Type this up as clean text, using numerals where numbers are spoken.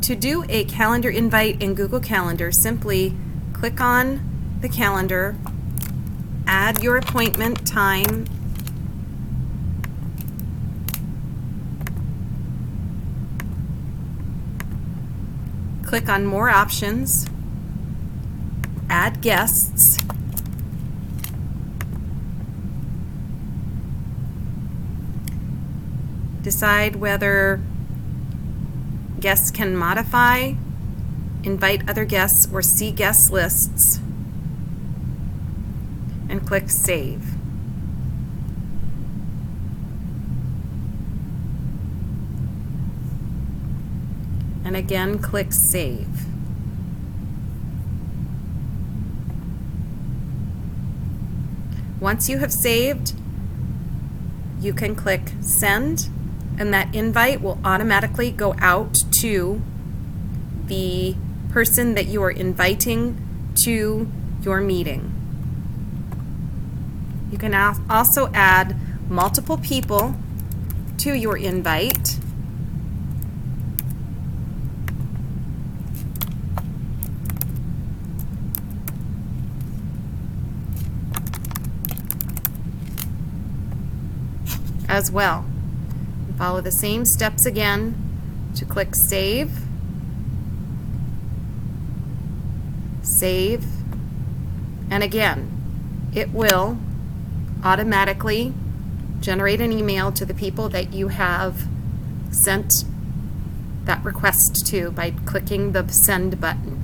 To do a calendar invite in Google Calendar, simply click on the calendar, add your appointment time, click on More Options, add guests, decide whether guests can modify, invite other guests, or see guest lists, and click Save. And again, click Save. Once you have saved, you can click Send, and that invite will automatically go out to the person that you are inviting to your meeting. You can also add multiple people to your invite. As well. Follow the same steps again to click Save, Save, and again, it will automatically generate an email to the people that you have sent that request to by clicking the Send button.